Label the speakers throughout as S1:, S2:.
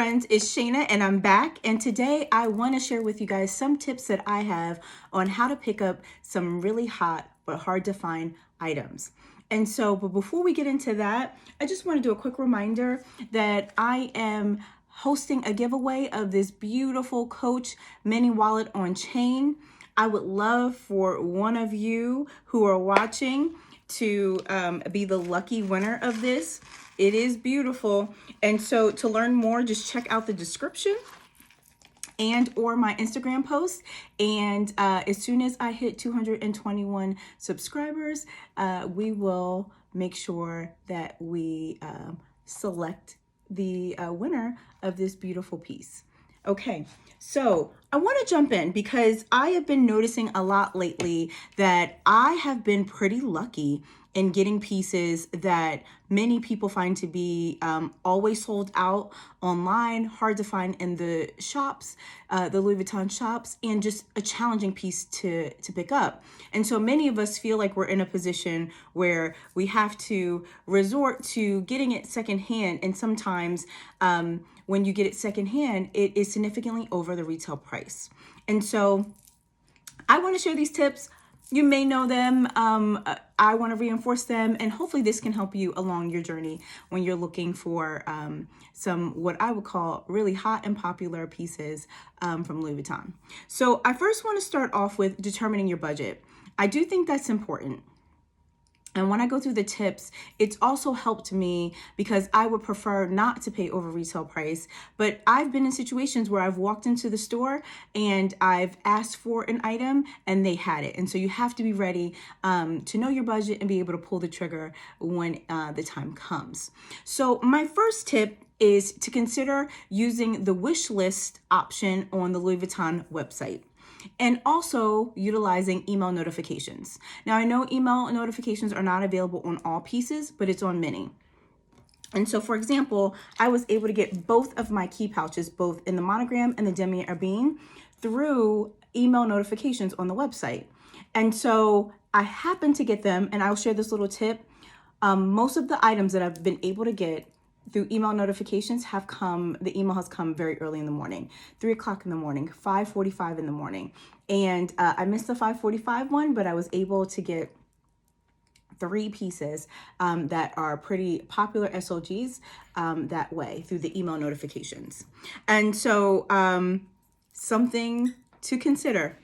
S1: friends, it's Shana and I'm back, and today I want to share with you guys some tips that I have on how to pick up some really hot but hard to find items. And so, but before we get into that, I just want to do a quick reminder that I am hosting a giveaway of this beautiful Coach mini wallet on chain. I would love for one of you who are watching to be the lucky winner of this. It is beautiful. And so to learn more, just check out the description and or my Instagram post. And as soon as I hit 221 subscribers, we will make sure that we select the winner of this beautiful piece. Okay, so I want to jump in because I have been noticing a lot lately that I have been pretty lucky in getting pieces that many people find to be always sold out online, hard to find in the shops, the Louis Vuitton shops, and just a challenging piece to pick up. And so many of us feel like we're in a position where we have to resort to getting it secondhand, and sometimes when you get it secondhand, it is significantly over the retail price. And so I want to share these tips. You may know them. I want to reinforce them, and hopefully this can help you along your journey when you're looking for some what I would call really hot and popular pieces from Louis Vuitton. So I first want to start off with determining your budget. I do think that's important. And when I go through the tips, it's also helped me because I would prefer not to pay over retail price. But I've been in situations where I've walked into the store and I've asked for an item and they had it. And so you have to be ready to know your budget and be able to pull the trigger when the time comes. So my first tip is to consider using the wish list option on the Louis Vuitton website, and also utilizing email notifications. Now, I know email notifications are not available on all pieces, but it's on many. And so, for example, I was able to get both of my key pouches, both in the monogram and the demi Herbine, through email notifications on the website. And so I happened to get them, and I'll share this little tip. Most of the items that I've been able to get through email notifications have come, the email has come very early in the morning, 3 o'clock in the morning, 5:45 in the morning. And I missed the 5:45 one, but I was able to get 3 pieces that are pretty popular SLGs that way through the email notifications. And so something to consider.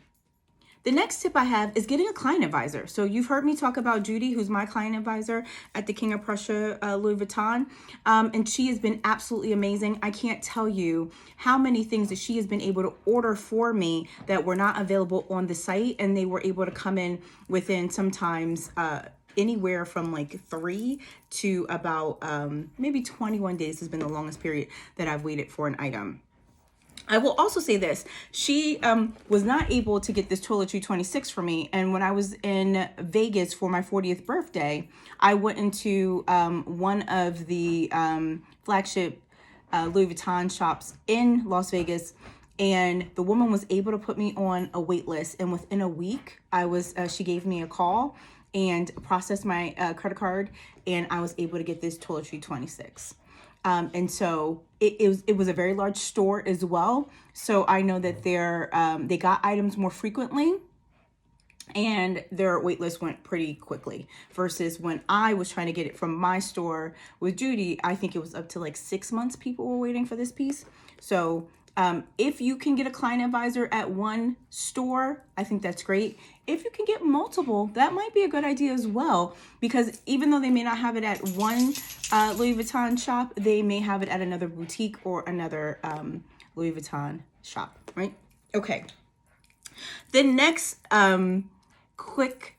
S1: The next tip I have is getting a client advisor. So you've heard me talk about Judy, who's my client advisor at the King of Prussia Louis Vuitton. And she has been absolutely amazing. I can't tell you how many things that she has been able to order for me that were not available on the site. And they were able to come in within sometimes anywhere from like 3 to about maybe 21 days has been the longest period that I've waited for an item. I will also say this, she was not able to get this toiletry 26 for me. And when I was in Vegas for my 40th birthday, I went into one of the flagship Louis Vuitton shops in Las Vegas, and the woman was able to put me on a wait list. And within a week, she gave me a call and processed my credit card, and I was able to get this toiletry 26. And so it was a very large store as well. So I know that they got items more frequently and their wait list went pretty quickly versus when I was trying to get it from my store with Judy. I think it was up to like 6 months people were waiting for this piece. So if you can get a client advisor at one store, I think that's great. If you can get multiple, that might be a good idea as well, because even though they may not have it at one Louis Vuitton shop, they may have it at another boutique or another Louis Vuitton shop, right? Okay. The next quick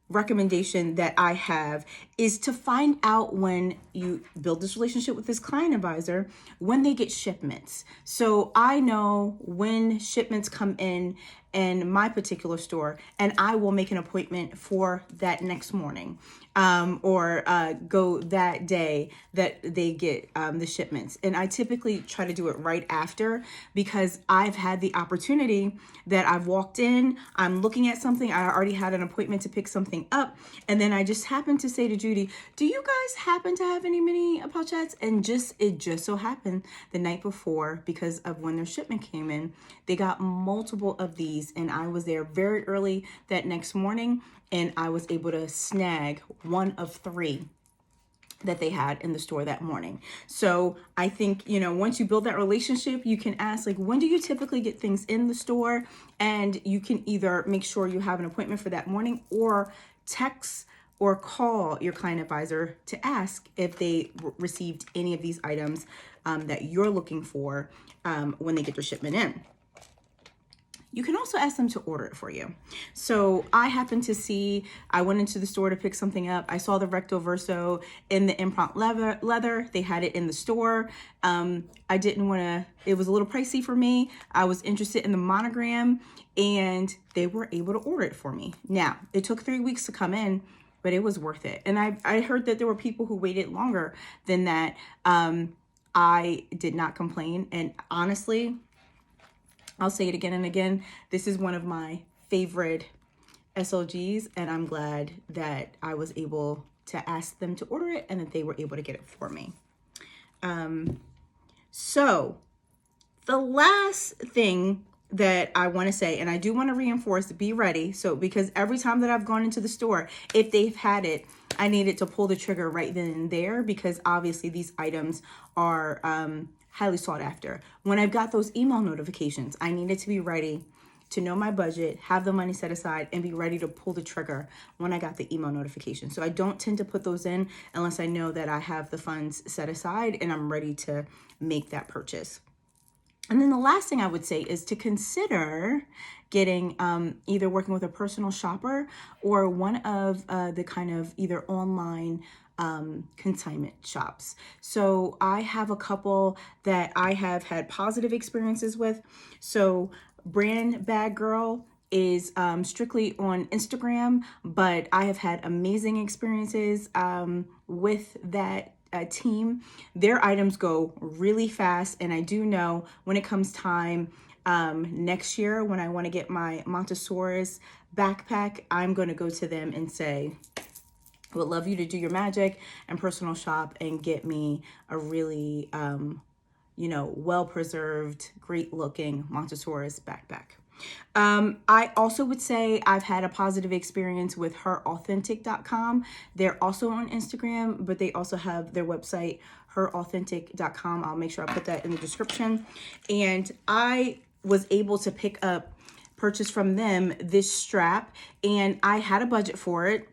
S1: recommendation that I have is to find out when you build this relationship with this client advisor, when they get shipments. So I know when shipments come in my particular store, and I will make an appointment for that next morning or go that day that they get the shipments. And I typically try to do it right after, because I've had the opportunity that I've walked in, I'm looking at something, I already had an appointment to pick something up, and then I just happened to say to Judy, duty. Do you guys happen to have any mini pouchettes? And it just so happened the night before, because of when their shipment came in, they got multiple of these, and I was there very early that next morning, and I was able to snag one of 3 that they had in the store that morning. So I think, you know, once you build that relationship, you can ask, like, when do you typically get things in the store? And you can either make sure you have an appointment for that morning, or text or call your client advisor to ask if they received any of these items that you're looking for when they get their shipment in. You can also ask them to order it for you. So I happened to see, I went into the store to pick something up. I saw the recto verso in the imprint leather. They had it in the store. I didn't want to, it was a little pricey for me. I was interested in the monogram, and they were able to order it for me. Now, it took 3 weeks to come in, but it was worth it. And I heard that there were people who waited longer than that. I did not complain. And honestly, I'll say it again and again, this is one of my favorite SLGs, and I'm glad that I was able to ask them to order it and that they were able to get it for me. So the last thing that I want to say, and I do want to reinforce, be ready. So, because every time that I've gone into the store, if they've had it, I needed to pull the trigger right then and there, because obviously these items are highly sought after. When I've got those email notifications, I needed to be ready to know my budget, have the money set aside, and be ready to pull the trigger when I got the email notification. So I don't tend to put those in unless I know that I have the funds set aside and I'm ready to make that purchase. And then the last thing I would say is to consider getting either working with a personal shopper or one of the kind of either online consignment shops. So I have a couple that I have had positive experiences with. So Brandbaggirl is strictly on Instagram, but I have had amazing experiences with that team. Their items go really fast, and I do know when it comes time next year when I want to get my Montessori's backpack, I'm going to go to them and say, I would love you to do your magic and personal shop and get me a really, you know, well-preserved, great-looking Montessori's backpack. I also would say I've had a positive experience with herauthentic.com. They're also on Instagram, but they also have their website, herauthentic.com. I'll make sure I put that in the description. And I was able to purchase from them this strap, and I had a budget for it.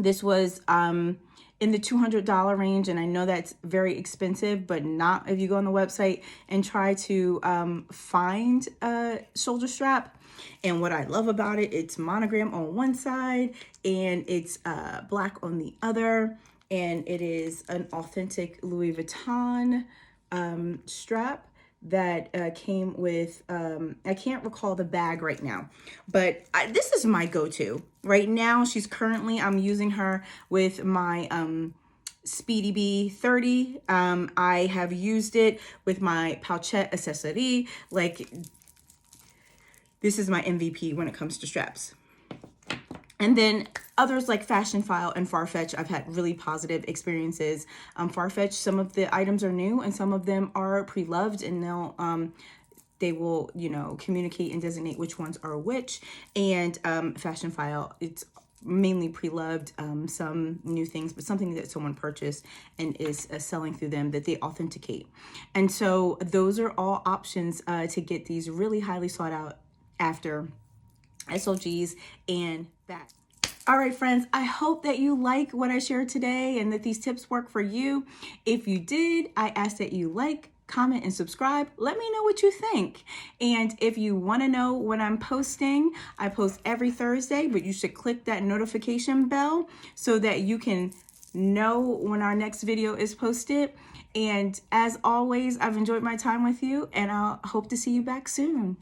S1: This was in the $200 range, and I know that's very expensive, but not if you go on the website and try to find a shoulder strap. And what I love about it, it's monogram on one side and it's black on the other, and it is an authentic Louis Vuitton strap that came with, I can't recall the bag right now, but this is my go-to right now. I'm using her with my Speedy Bee 30. I have used it with my Pouchette accessory. Like, this is my MVP when it comes to straps. And then others like FASHIONPHILE and Farfetch, I've had really positive experiences. Farfetch, some of the items are new and some of them are pre-loved, and they will, you know, communicate and designate which ones are which. And FASHIONPHILE, it's mainly pre-loved, some new things, but something that someone purchased and is selling through them that they authenticate. And so those are all options to get these really highly sought out after SLGs and that. All right, friends, I hope that you like what I shared today and that these tips work for you. If you did, I ask that you like, comment, and subscribe. Let me know what you think. And if you want to know when I'm posting, I post every Thursday, but you should click that notification bell so that you can know when our next video is posted. And as always, I've enjoyed my time with you, and I'll hope to see you back soon.